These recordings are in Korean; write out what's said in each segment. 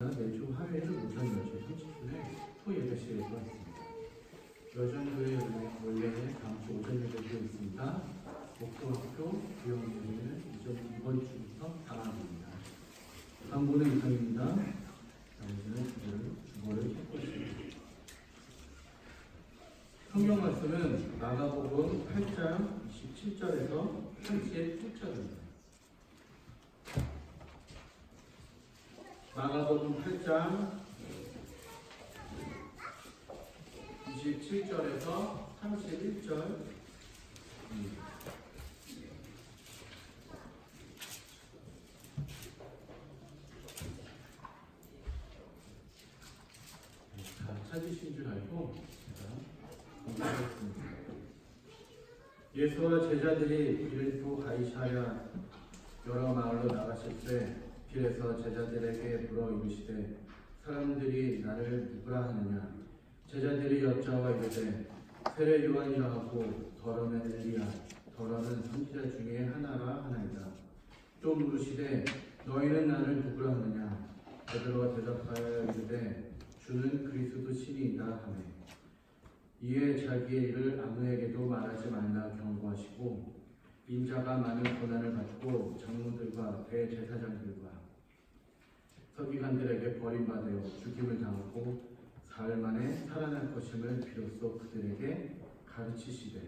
매주 화요일 오전 10시 30분에 토예배 시간이 있습니다. 여전교회 원래는 다음 주 오전 예배도 있습니다. 목표학교 구형교회는 이번 주부터 방학입니다. 광고는 이상입니다. 나머지는 주보를 찾고 있습니다. 성경 말씀은 마가복음 8장 27절에서 38절입니다. 마가복음 8장 27절에서 31절 다 찾으신 줄 알고 제가 공부하겠습니다. 예수와 제자들이 빌립보 가이사랴 여러 마을로 나가실 때 길에서 제자들에게 물어 이르시되 사람들이 나를 누구라 하느냐. 제자들이 여짜와 이르되 세례 요한이라 하고 더러는 엘리야 더러는 선지자 중에 하나라 하나이다. 또 물으시되 너희는 나를 누구라 하느냐. 베드로가 대답하여 이르되 주는 그리스도 신이이다 하매 이에 자기의 일을 아무에게도 말하지 말라 경고하시고 인자가 많은 고난을 받고 장로들과 대제사장들과 서기관들에게 버림받아 죽임을 당하고 사흘 만에 살아날 것임을 비로소 그들에게 가르치시되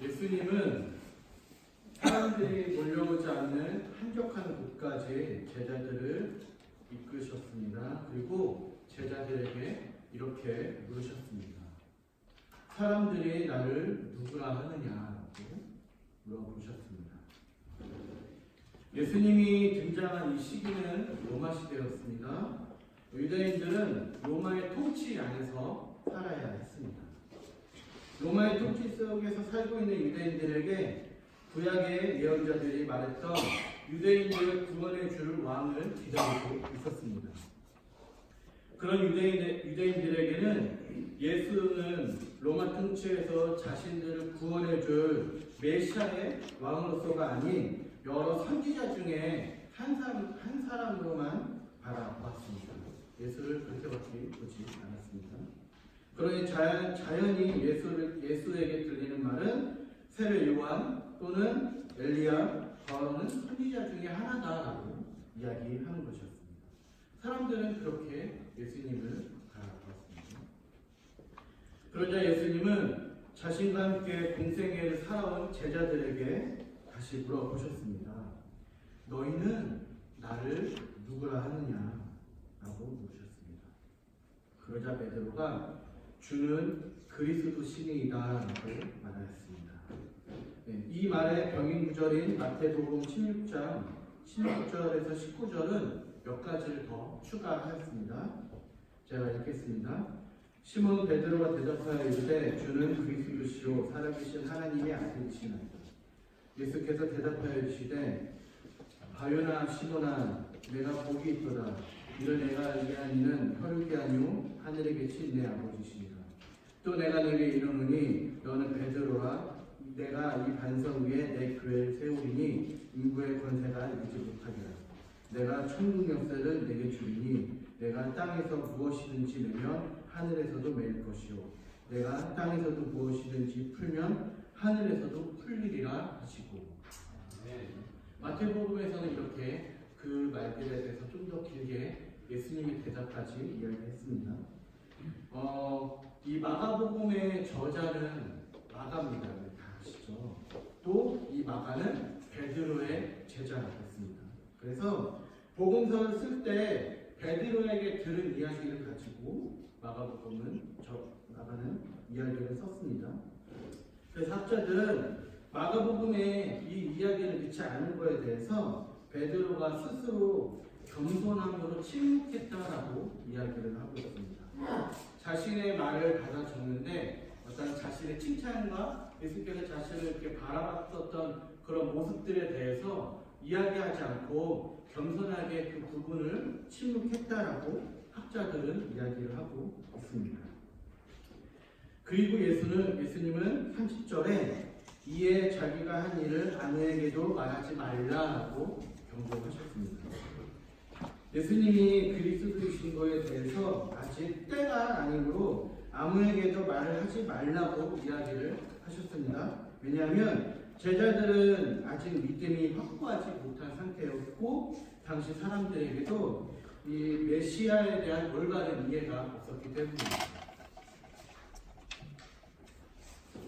예수님은 사람들이 몰려오지 않는 한적한 곳까지 제자들을 이끄셨습니다. 그리고 제자들에게 이렇게 물으셨습니다. 사람들이 나를 누구라 하느냐고 물어보셨습니다. 예수님이 등장한 이 시기는 로마 시대였습니다. 유대인들은 로마의 통치 안에서 살아야 했습니다. 로마의 통치 속에서 살고 있는 유대인들에게 구약의 예언자들이 말했던 유대인들의 구원해 줄 왕을 기다리고 있었습니다. 그런 유대인들에게는 예수는 로마 통치에서 자신들을 구원해 줄 메시아의 왕으로서가 아닌 여러 선지자 중에 한 사람으로만 바라봤습니다. 예수를 그렇게 보지 않았습니다. 그러니 자연히 예수에게 들리는 말은 세례 요한 또는 엘리야 더러는 선지자 중에 하나다라고 이야기하는 것이었습니다. 사람들은 그렇게 예수님을 바라봤습니다. 그러자 예수님은 자신과 함께 공생애를 살아온 제자들에게 다시 물어보셨습니다. 너희는 나를 누구라 하느냐? 라고 물으셨습니다. 그러자 베드로가 주는 그리스도 신이다 라고 말하였습니다. 이 말의 병인 구절인 마태복음 16장 16절에서 19절은 몇 가지를 더 추가하였습니다. 제가 읽겠습니다. 시몬 베드로가 대답하여 이르되 주는 그리스도시요 살아계신 하나님의 아들이시나이다. 예수께서 대답하여 이르시되 바요나 시몬아 내가 복이 있도다. 이를 내가 얘기한 이는 혈육이 아니오 하늘에 계신 내 아버지시니라. 또 내가 네게 이르노니 너는 베드로라. 내가 이 반석 위에 내 교회를 세우리니 인구의 권세가 이기지 못하리라. 내가 천국 역사를 내게 주리니 내가 땅에서 무엇이든지 내면 하늘에서도 매일 것이요 내가 땅에서도 무엇이든지 풀면 하늘에서도 풀리리라 하시고. 마태복음에서는 이렇게 그 말들에 대해서 좀 더 길게 예수님이 대답까지 이야기했습니다. 이 마가복음의 저자는 마가입니다. 다 아시죠? 또 이 마가는 베드로의 제자였습니다. 그래서 복음서를 쓸 때 베드로에게 들은 이야기를 가지고 마가는 이야기를 썼습니다. 그래서 학자들은 마가복음에 이 이야기를 믿지 않은 것에 대해서 베드로가 스스로 겸손함으로 침묵했다라고 이야기를 하고 있습니다. 자신의 말을 받아 적는데 어떤 자신의 칭찬과 예수께서 자신을 이렇게 바라봤었던 그런 모습들에 대해서 이야기하지 않고 겸손하게 그 부분을 침묵했다라고 학자들은 이야기를 하고 있습니다. 그리고 예수님은 30절에 이에 자기가 한 일을 아무에게도 말하지 말라고 경고하셨습니다. 예수님이 그리스도이신 것에 대해서 아직 때가 아니므로 아무에게도 말을 하지 말라고 이야기를 하셨습니다. 왜냐하면 제자들은 아직 믿음이 확고하지 못한 상태였고 당시 사람들에게도 이 메시아에 대한 올바른 이해가 없었기 때문입니다.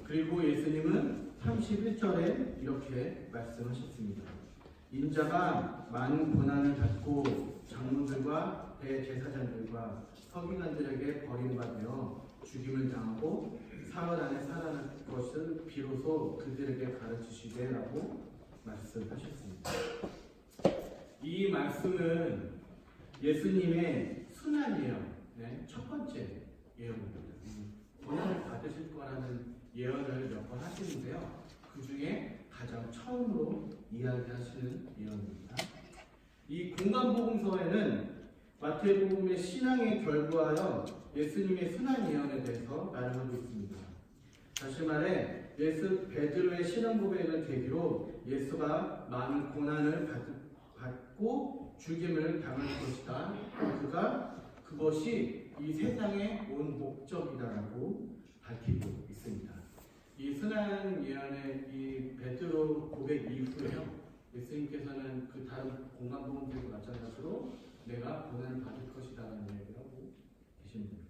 그리고 예수님은 31절에 이렇게 말씀하셨습니다. 인자가 많은 고난을 받고 장로들과 대제사장들과 서기관들에게 버림받아 죽임을 당하고 사흘 안에 살아날 것을 비로소 그들에게 가르치시게라고 말씀하셨습니다. 이 말씀은 예수님의 순환 예언, 첫 번째 예언입니다. 고난을 받으실 거라는 예언을 몇 번 하시는데요. 그 중에 가장 처음으로 이야기하시는 예언입니다. 이 공간복음서에는 마태복음의 신앙에 결부하여 예수님의 순환 예언에 대해서 말을 하고 있습니다. 다시 말해 베드로의 신앙 고백을 계기로 예수가 많은 고난을 받고 죽임을 당할 것이다. 그것이 이 세상에 온 목적이다라고 밝히고 있습니다. 이 순환 예언의 이 베드로 고백 이후에요. 예수님께서는 그 다른 공간복음들과 마찬가지로 내가 고난을 받을 것이다라는 이야기를 하고 계시는 겁니다.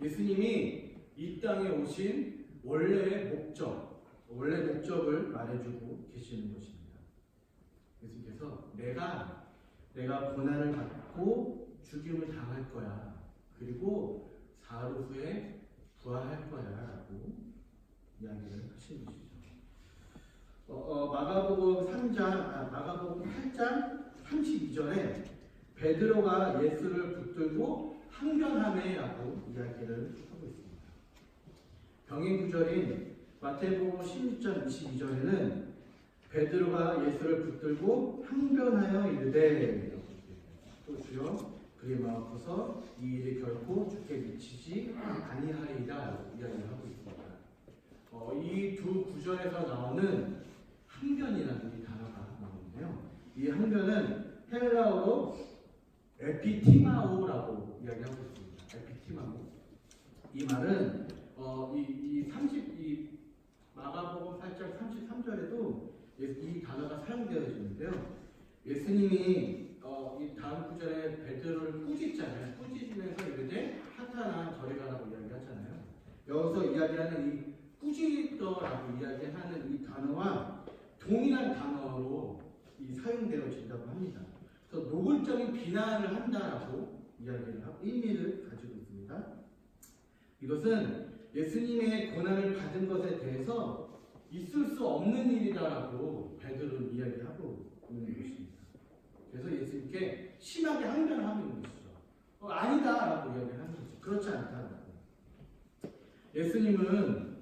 예수님이 이 땅에 오신 원래 목적을 말해주고 계시는 것입니다. 예수님께서 내가 고난을 받고 죽임을 당할 거야. 그리고 사흘 후에 부활할 거야 라고 이야기를 하시는 것이죠. 마가복음 8장 32절에 베드로가 예수를 붙들고 항변하매라고 이야기를 하고 있습니다. 병행 구절인 마태복음 16장 22절에는 베드로가 예수를 붙들고 항변하여 이르되 또 주여 그의 마음 아파서 이 일이 결코 주께 미치지 아니하리이다 이야기하고 있습니다. 이 두 구절에서 나오는 항변이라는 이 단어가 나오는데요. 이 항변은 헬라어로 에피티마오라고 이야기하고 있습니다. 에피티마오. 이 말은 이 마가복음 8장 33절에도 이 단어가 사용되어지는데요. 예수님이 이 다음 구절에 베드로를 꾸짖잖아요. 꾸짖으면서 이르되 사탄아 저리 가라고 이야기하잖아요. 여기서 이야기하는 이 꾸짖더라고 이야기하는 이 단어와 동일한 단어로 사용되어진다고 합니다. 그래서 노골적인 비난을 한다라고 이야기를 하고 의미를 가지고 있습니다. 이것은 예수님의 고난을 받은 것에 대해서 있을 수 없는 일이다라고 베드로는 이야기하고 있는 것입니다. 그래서 예수님께 심하게 항변하는 것이죠. 아니다라고 이야기하는 거죠. 그렇지 않다라고. 예수님은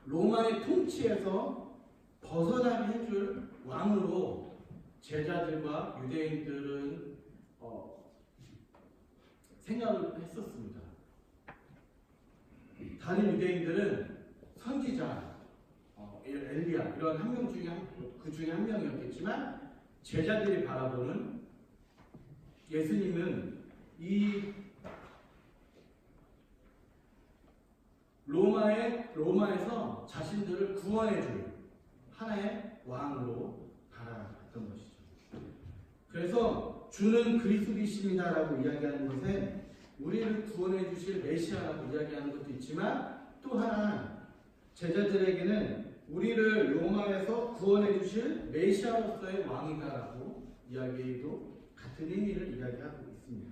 로마의 통치에서 벗어나게 해줄 왕으로 제자들과 유대인들은 생각을 했었습니다. 다른 유대인들은 선지자, 엘리야 이런 한 명 중에 그 중에 한 명이었겠지만 제자들이 바라보는 예수님은 이 로마에서 자신들을 구원해줄 하나의 왕으로 바라봤던 것이죠. 그래서 주는 그리스도이십니다라고 이야기하는 것에 우리를 구원해 주실 메시아라고 이야기하는 것도 있지만 또 하나 제자들에게는 우리를 로마에서 구원해 주실 메시아로서의 왕이다라고 이야기도 같은 의미를 이야기하고 있습니다.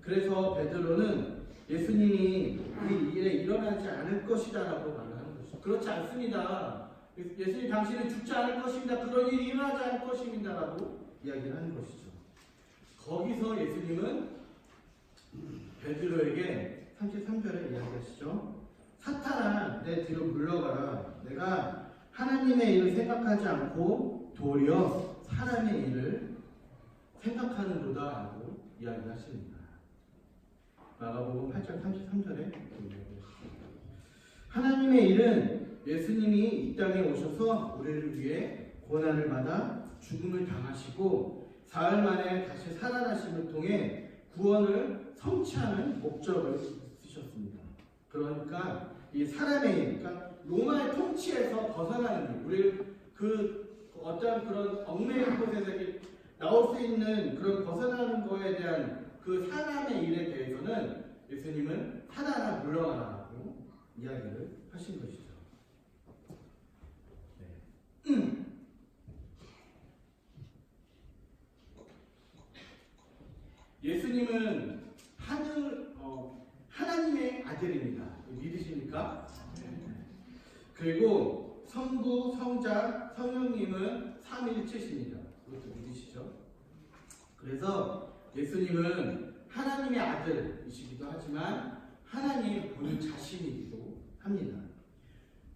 그래서 베드로는 예수님이 이 일에 일어나지 않을 것이다라고 말을 하는 것이죠. 그렇지 않습니다. 예수님 당신은 죽지 않을 것입니다. 그런 일이 일어나지 않을 것입니다라고 이야기를 하는 것이죠. 거기서 예수님은 베드로에게 33절에 이야기하시죠. 사탄아 내 뒤로 물러가라. 내가 하나님의 일을 생각하지 않고 도리어 사람의 일을 생각하는도다라고 이야기하십니다. 마가복음 8장 33절에 이야기하십니다. 하나님의 일은 예수님이 이 땅에 오셔서 우리를 위해 고난을 받아 죽음을 당하시고 사흘 만에 다시 살아나심을 통해 구원을 성취하는 목적을 쓰셨습니다. 그러니까 이 사람의 일, 그러니까 로마의 통치에서 벗어나는 일, 우리 그 어떤 그런 얽매인 곳에서 나올 수 있는 그런 벗어나는 거에 대한 그 사람의 일에 대해서는 예수님은 하나하나 물러가라고 이야기를 하신 것이죠. 네. 예수님은 하나님의 아들입니다. 믿으십니까? 그리고 성부, 성자, 성령님은 삼위일체십니다. 그것도 믿으시죠? 그래서 예수님은 하나님의 아들이시기도 하지만 하나님 본인 자신이기도 합니다.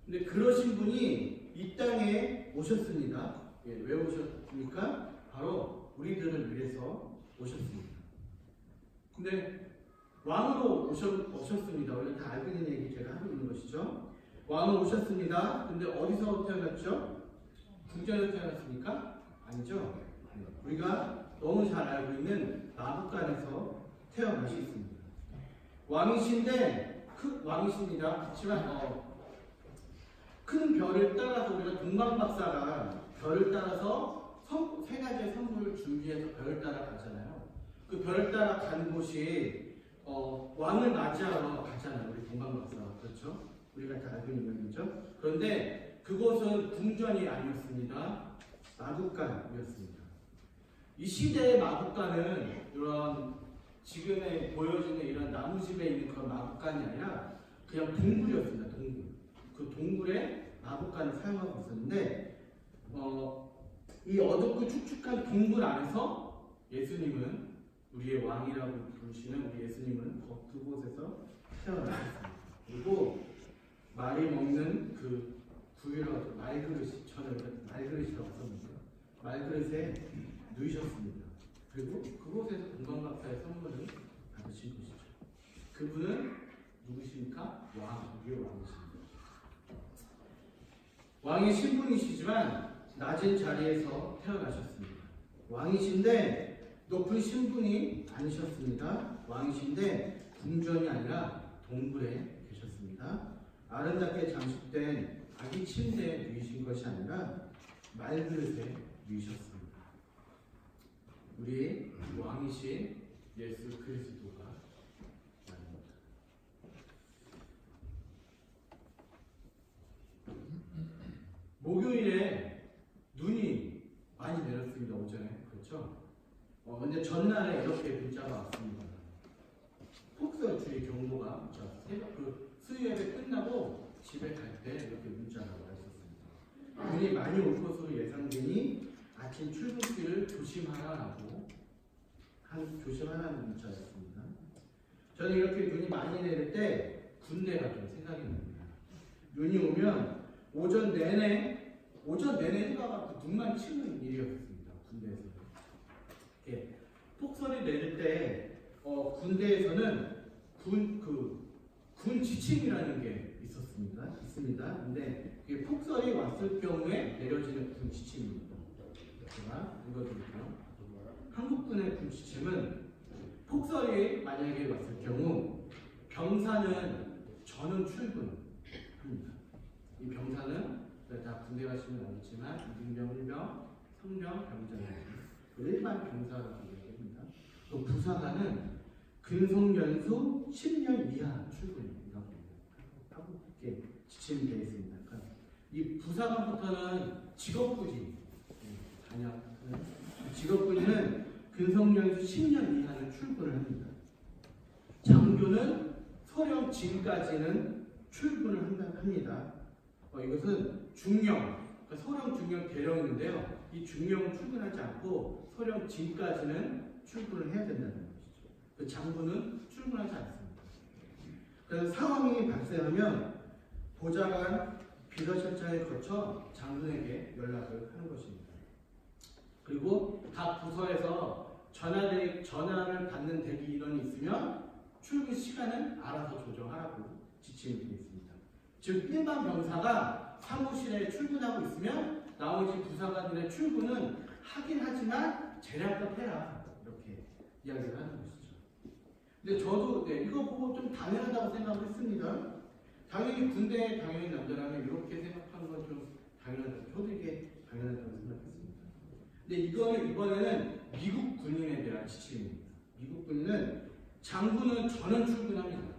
근데 그러신 분이 이 땅에 오셨습니다. 왜 오셨습니까? 바로 우리들을 위해서 오셨습니다. 근데 왕으로 오셨습니다. 우리가 다 알고 있는 얘기 제가 하고 있는 것이죠. 왕은 오셨습니다. 근데 어디서 태어났죠? 궁전에서 태어났습니까? 아니죠. 우리가 너무 잘 알고 있는 마국간에서 태어나셨습니다. 왕이신데 왕이십니다. 그렇지만 큰 별을 따라서 우리가 동방박사가 별을 따라서 세 가지의 선물을 준비해서 별을 따라 가잖아요. 그 별을 따라 간 곳이 왕을 맞이하러 가잖아요. 우리 동방박사가. 그렇죠? 우리가 다 알고 있는 얘기죠. 그런데 그곳은 궁전이 아니었습니다. 마국간이었습니다. 이 시대의 마국간은 이런 지금에 보여지는 이런 나무집에 있는 그런 마국간이 아니라 그냥 동굴이었습니다. 동굴. 그 동굴에 마국간을 사용하고 있었는데 이 어둡고 축축한 동굴 안에서 예수님은 우리의 왕이라고 부르시는 우리 예수님은 그곳에서 태어나셨습니다. 그리고 말이 먹는 그 구유라고 말그릇이 저는 말그릇이라고 썼는데 말그릇에 누이셨습니다. 그리고 그곳에서 동방박사의 선물을 받으신 것이죠. 그분은 누구십니까? 우리의 왕이십니다. 왕의 신분이시지만 낮은 자리에서 태어나셨습니다. 왕이신데 높은 신분이 아니셨습니다. 왕이신데 궁전이 아니라 동굴에 계셨습니다. 아름답게 장식된 아기 침대에 누이신 것이 아니라 말그릇에 누이셨습니다. 우리 왕이신 예수 그리스도가 아닙니다. 목요일에 눈이 많이 내렸습니다. 오전에. 그렇죠? 근데 전날에 이렇게 문자가 왔습니다. 폭설주의 경보가 그 수요예배 끝나고 집에 갈 때 이렇게 문자가 와 있었습니다. 눈이 많이 올 것으로 예상되니 아침 출근길을 조심하라라고 조심하라는 문자였습니다. 저는 이렇게 눈이 많이 내릴 때 군대가 좀 생각이 납니다. 눈이 오면 오전 내내 휴가가 눈만 치는 일이었습니다. 군대에서. 폭설이 내릴 때 군대에서는 군 지침이라는 게 있습니다. 근데 폭설이 왔을 경우에 내려지는 군 지침입니다. 제가 읽어드릴게요. 한국군의 군 지침은 폭설이 만약에 왔을 경우 병사는 전원 출근합니다. 이 병사는 다 군대 가시면 알겠지만 이등병, 일병, 성병, 병장 일반 병사라고 얘기합니다. 또 부사관은 근속연수 10년 이하 출근이라고 하고 지침이 되어 있습니다. 그러니까 이 부사관부터는 직업군이 직업군인은 근속연수 10년 이하는 출근을 합니다. 장교는 소령진까지는 출근을 합니다. 이것은 중령, 그러니까 소령, 중령, 대령인데요. 이 중령은 출근하지 않고 소령진까지는 출근을 해야 된다는 것이죠. 그 장군은 출근하지 않습니다. 그래서 상황이 발생하면 보좌관 비서실장에 거쳐 장군에게 연락을 하는 것입니다. 그리고 각 부서에서 전화를 받는 대기 인원이 있으면 출근 시간은 알아서 조정하라고 지침이 되어 있습니다. 즉 일반 병사가 사무실에 출근하고 있으면 나머지 부사관들의 출근은 하긴 하지만 제략껏 해라, 이렇게 이야기를 하는 것이죠. 근데 저도 이거 보고 좀 당연하다고 생각을 했습니다. 당연히 군대에 당연히 남자라면 이렇게 생각하는 건 좀 당연하다고, 저도 이게 당연하다고 생각했습니다. 근데 이번에는 미국 군인에 대한 지침입니다. 미국 군인은 장군은 전원 출근합니다.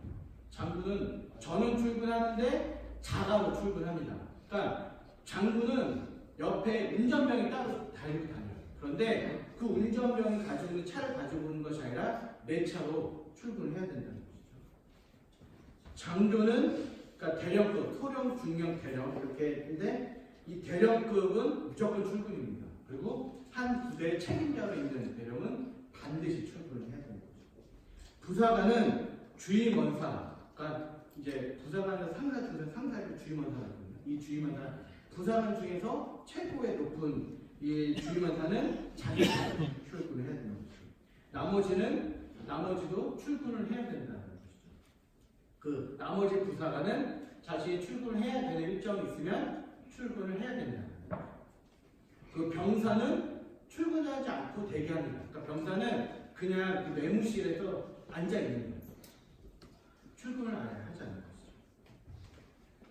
장군은 전원 출근하는데 자가로 출근합니다. 그러니까 장군은 옆에 운전병이 따로 달리고 다녀요. 그런데 그 운전병이 가지고 있는 차를 가지고 오는 것이 아니라 내 차로 출근을 해야 된다는 것이죠. 장교는 그러니까 대령급, 소령, 중령, 대령 이렇게 했는데 이 대령급은 무조건 출근입니다. 그리고 한 부대의 책임자로 있는 대령은 반드시 출근을 해야 되는 거죠. 부사관은 주임원사, 그러니까 이제 부사관은 상사의 주임원사거든요. 이 주임원사, 부사관 중에서 최고의 높은 이 주임원사는 자기 출근을 해야 되는 거죠. 나머지도 출근을 해야 된다는 것이죠. 그 나머지 부사관은 자신이 출근을 해야 되는 일정이 있으면 출근을 해야 된다는 거예요. 그 병사는 출근하지 않고 대기합니다. 그러니까 병사는 그냥 그 내무실에서 앉아 있는 거예요. 출근을 아예 하지 않는 것이죠.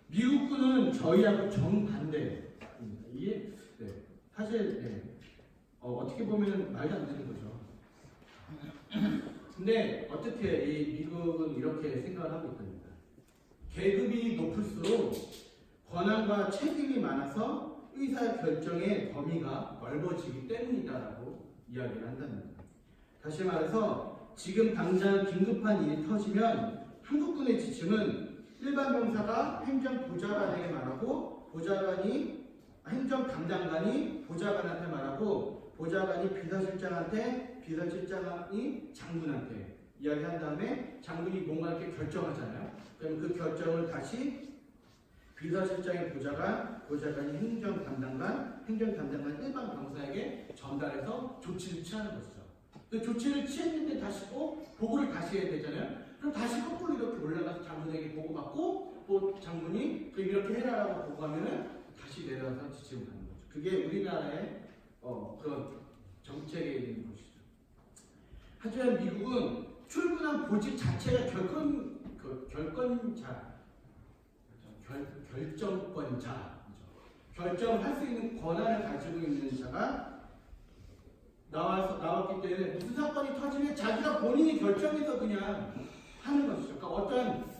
미국군은 저희하고 정반대입니다. 이게 사실 어떻게 보면 말도 안 되는 거죠. 근데 어떻게 이 미국은 이렇게 생각을 하고 있답니다. 계급이 높을수록 권한과 책임이 많아서 의사 결정의 범위가 넓어지기 때문이다라고 이야기를 한답니다. 다시 말해서 지금 당장 긴급한 일이 터지면 한국군의 지침은 일반 병사가 행정보좌관에게 말하고 행정 담당관이 보좌관한테 말하고 보좌관이 비서실장이 장군한테 이야기한 다음에 장군이 뭔가 이렇게 결정하잖아요. 그럼 그 결정을 다시 비서실장의 보좌관이 행정 담당관 일반 병사에게 전달해서 조치를 취하는 것이죠. 근데 조치를 취했는데 다시 보고를 다시 해야 되잖아요. 그럼 다시 거꾸로 이렇게 올라가서 장군에게 보고받고 또 장군이 이렇게 해라라고 보고하면은 다시 내려와서 지침을 하는 거죠. 그게 우리나라의 그런 정책에 있는 것이죠. 하지만 미국은 출근한 보직 자체가 결정권자, 결정할 수 있는 권한을 가지고 있는 자가 나왔기 때문에 무슨 사건이 터지면 자기가 본인이 결정해서 그냥 하는 것이죠. 그러니까 어떤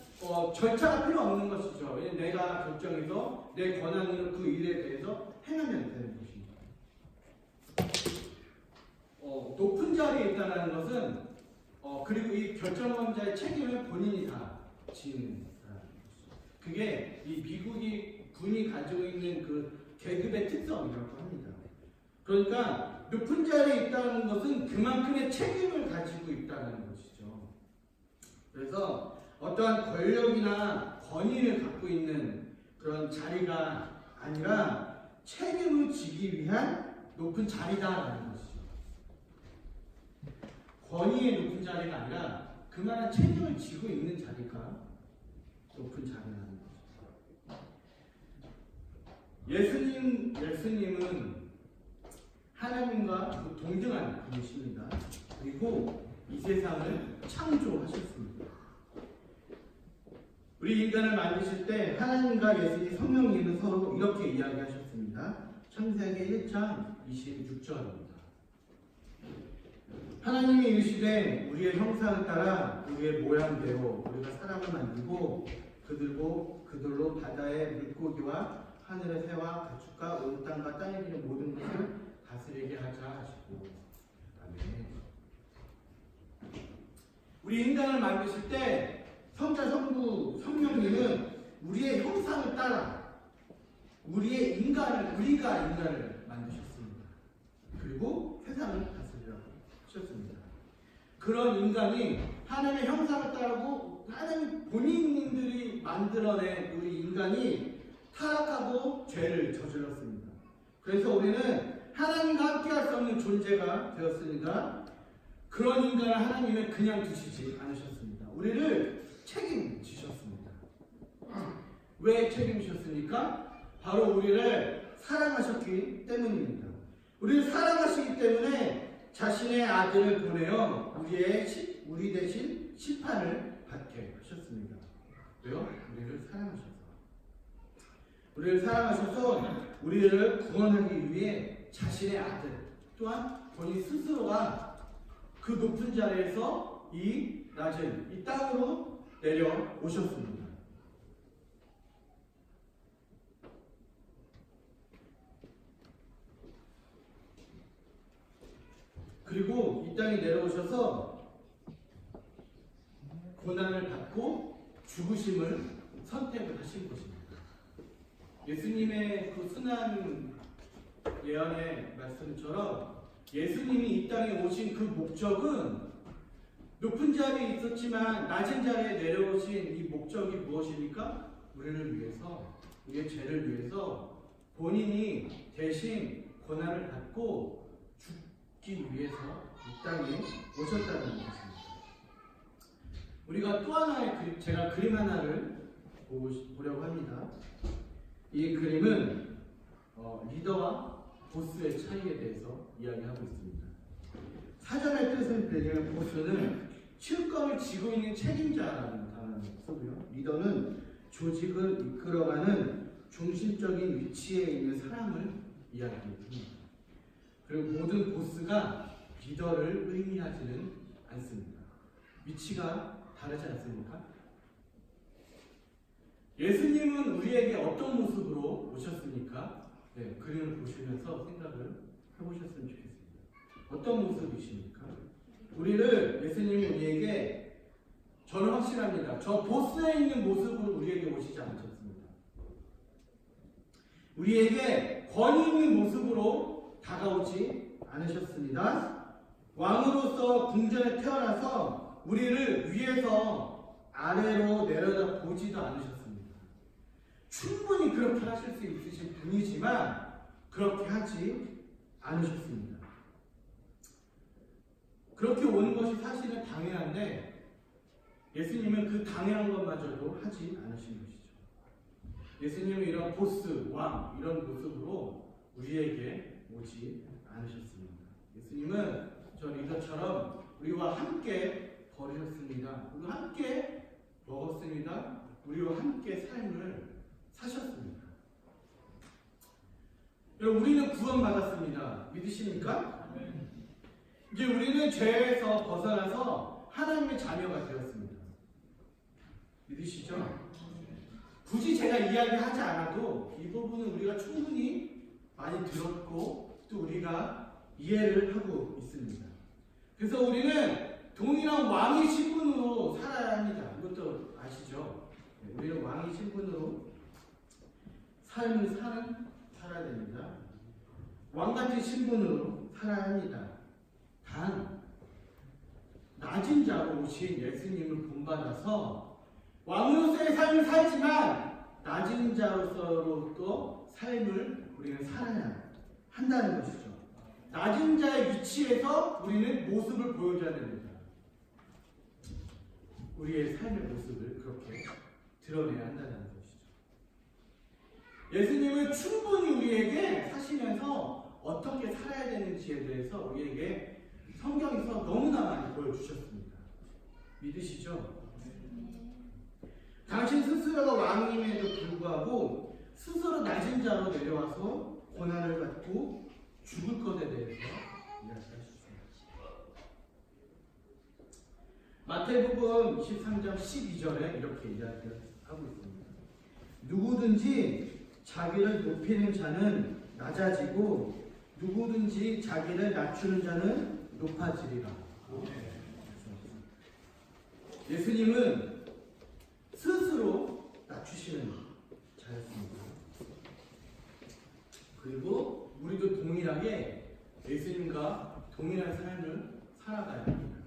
절차가 필요 없는 것이죠. 왜냐하면 내가 결정해서 내 권한으로 그 일에 대해서 행하면 되는 것입니다. 높은 자리에 있다는 것은 그리고 이 결정권자의 책임을 본인이 다 지는 거라는 것이죠. 그게 이 미국이 군이 가지고 있는 그 계급의 특성이라고 합니다. 그러니까 높은 자리에 있다는 것은 그만큼의 책임을 가지고 있다는 것이죠. 그래서 어떠한 권력이나 권위를 갖고 있는 그런 자리가 아니라 책임을 지기 위한 높은 자리다라는 것이죠. 권위의 높은 자리가 아니라 그만한 책임을 지고 있는 자리가 높은 자리라는 것이죠. 예수님은 하나님과 동등한 분이십니다. 그리고 이 세상을 창조하셨습니다. 우리 인간을 만드실 때 하나님과 예수님 성령님은 서로 이렇게 이야기하셨습니다. 창세기 1장 26절입니다. 하나님이 이르시되 우리의 형상을 따라 우리의 모양대로 우리가 사람을 만들고 그들로 바다의 물고기와 하늘의 새와 가축과 온 땅과 땅에 있는 모든 것을 다스리게 하자 하시고. 아멘. 우리 인간을 만드실 때 성자 성부 성령님은 우리의 형상을 따라 우리가 인간을 만드셨습니다. 그리고 세상을 다스리라고 하셨습니다. 그런 인간이 하나님의 형상을 따르고 하나님 본인들이 만들어낸 우리 인간이 타락하고 죄를 저질렀습니다. 그래서 우리는 하나님과 함께할 수 없는 존재가 되었으니까 그런 인간을 하나님은 그냥 두시지 않으셨습니다. 우리를 책임지셨습니다. 왜 책임지셨습니까? 바로 우리를 사랑하셨기 때문입니다. 우리를 사랑하시기 때문에 자신의 아들을 보내어 우리 대신 심판을 받게 하셨습니다. 왜요? 우리를 사랑하셔서 우리를 구원하기 위해 자신의 아들 또한 본인 스스로가 그 높은 자리에서 이 낮은 이 땅으로 내려오셨습니다. 그리고 이 땅에 내려오셔서 고난을 받고 죽으심을 선택을 하신 것입니다. 예수님의 그 순한 예언의 말씀처럼 예수님이 이 땅에 오신 그 목적은 높은 자리에 있었지만 낮은 자리에 내려오신 이 목적이 무엇입니까? 우리를 위해서, 우리의 죄를 위해서 본인이 대신 고난을 받고 죽기 위해서 이 땅에 오셨다는 것입니다. 우리가 또 하나의 제가 그림 하나를 보려고 합니다. 이 그림은 리더와 보스의 차이에 대해서 이야기하고 있습니다. 사전의 뜻을 배경한 보스는 실권을 쥐고 있는 책임자라는 단어를 쓰고요. 리더는 조직을 이끌어가는 중심적인 위치에 있는 사람을 이야기합니다. 그리고 모든 보스가 리더를 의미하지는 않습니다. 위치가 다르지 않습니까? 예수님은 우리에게 어떤 모습으로 오셨습니까? 네, 그림을 보시면서 생각을 해보셨으면 좋겠습니다. 어떤 모습이십니까? 예수님이 우리에게, 저는 확실합니다. 저 보스에 있는 모습으로 우리에게 오시지 않으셨습니다. 우리에게 권위 있는 모습으로 다가오지 않으셨습니다. 왕으로서 궁전에 태어나서 우리를 위에서 아래로 내려다 보지도 않으셨습니다. 충분히 그렇게 하실 수 있으신 분이지만 그렇게 하지 않으셨습니다. 그렇게 오는 것이 사실은 당연한데 예수님은 그 당연한 것마저도 하지 않으신 것이죠. 예수님은 이런 보스, 왕 이런 모습으로 우리에게 오지 않으셨습니다. 예수님은 저 리더처럼 우리와 함께 걸으셨습니다. 우리와 함께 먹었습니다. 우리와 함께 삶을 사셨습니다. 여러분, 우리는 구원받았습니다. 믿으십니까? 이제 우리는 죄에서 벗어나서 하나님의 자녀가 되었습니다. 믿으시죠? 굳이 제가 이야기하지 않아도 이 부분은 우리가 충분히 많이 들었고 또 우리가 이해를 하고 있습니다. 그래서 우리는 동일한 왕의 신분으로 살아야 합니다. 이것도 아시죠? 우리는 왕의 신분으로 삶을 살아야 됩니다. 왕 같은 신분으로 살아야 합니다. 단 낮은 자로 오신 예수님을 본받아서 왕으로서의 삶을 살지만 낮은 자로서도 삶을 우리는 살아야 한다는 것이죠. 낮은 자의 위치에서 우리는 모습을 보여줘야 됩니다. 우리의 삶의 모습을 그렇게 드러내야 한다는 것이죠. 예수님은 충분히 우리에게 사시면서 어떻게 살아야 되는지에 대해서 우리에게 성경에서 너무나 많이 보여주셨습니다. 믿으시죠? 당신 스스로가 왕임에도 불구하고 스스로 낮은 자로 내려와서 고난을 받고 죽을 것에 대해서 이야기하셨습니다. 마태복음 23장 12절에 이렇게 이야기하고 있습니다. 누구든지 자기를 높이는 자는 낮아지고 누구든지 자기를 낮추는 자는 높아지리라. 예수님은 스스로 낮추시는 자였습니다. 그리고 우리도 동일하게 예수님과 동일한 삶을 살아가야 합니다.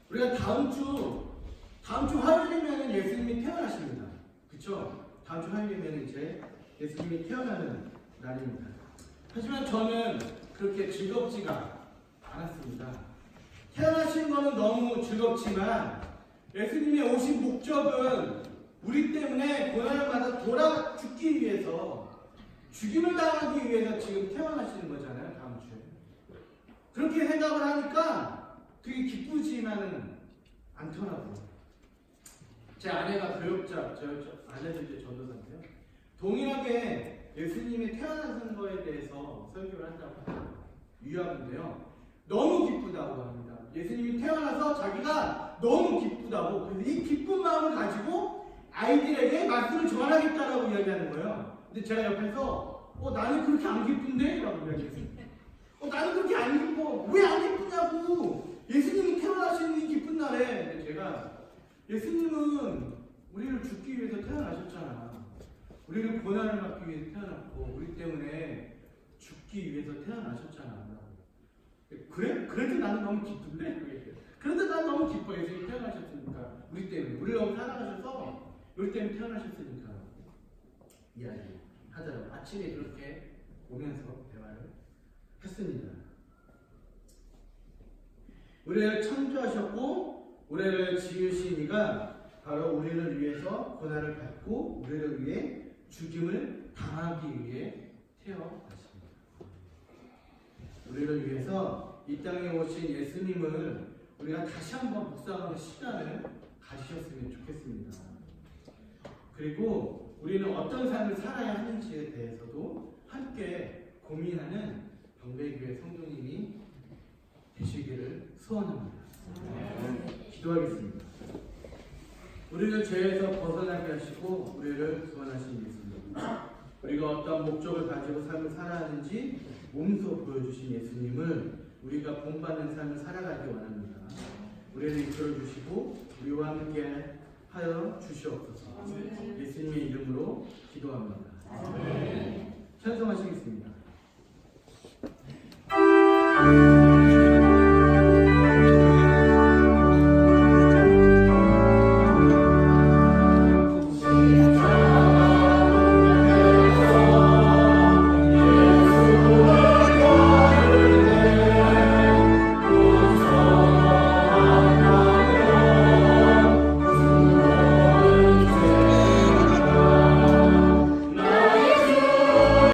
우리가 다음 주 화요일이면 예수님이 태어나십니다. 그렇죠? 다음 주 화요일이면 이제 예수님이 태어나는 날입니다. 하지만 저는 그렇게 즐겁지가 않았습니다. 태어나신 것은 너무 즐겁지만 예수님이 오신 목적은 우리 때문에 고난을 받아 돌아 죽기 위해서, 죽임을 당하기 위해서 지금 태어나시는 거잖아요. 다음 주에. 그렇게 생각을 하니까 되게 기쁘지만은 않더라고요. 제 아내가 교역자, 저 아내도 이제 전도사인데요. 동일하게 예수님이 태어나신 거에 대해서 설교를 한다고 유학인데요. 너무 기쁘다고 합니다. 예수님이 태어나서 자기가 너무 기쁘다고. 그래서 이 기쁜 마음을 가지고 아이들에게 말씀을 전하겠다라고 이야기하는 거예요. 근데 제가 옆에서 나는 그렇게 안 기쁜데? 라고 이야기했어요. 나는 그렇게 안 기뻐. 왜 안 기쁘냐고. 예수님이 태어나시는 이 기쁜 날에. 근데 제가 예수님은 우리를 죽기 위해서 태어나셨잖아. 우리를 고난을 받기 위해서 태어났고 우리 때문에 죽기 위해서 태어나셨잖아. 그래? 그래도 나는 너무 기쁜데? 그래도 난 너무 기뻐. 예수님이 태어나셨으니까. 우리 때문에. 우리를 너무 사랑하셔서 우리 때문에 태어나셨으니까. 이야기 하더라고. 아침에 그렇게 오면서 대화를 했습니다. 우리를 창조하셨고 우리를 지으신 이가 바로 우리를 위해서 고난을 받고 우리를 위해 죽임을 당하기 위해 태어나십니다. 우리를 위해서 이 땅에 오신 예수님을 우리가 다시 한번 묵상하는 시간을 가지셨으면 좋겠습니다. 그리고 우리는 어떤 삶을 살아야 하는지에 대해서도 함께 고민하는 경배교회 성도님이 되시기를 소원합니다. 기도하겠습니다. 우리를 죄에서 벗어나게 하시고 우리를 구원하신 예수님, 우리가 어떤 목적을 가지고 삶을 살아야 하는지 몸소 보여주신 예수님을 우리가 본받는 삶을 살아가기 원합니다. 우리를 이끌어 주시고 우리와 함께 하여 주시옵소서. 예수님의 이름으로 기도합니다. 찬송하시겠습니다.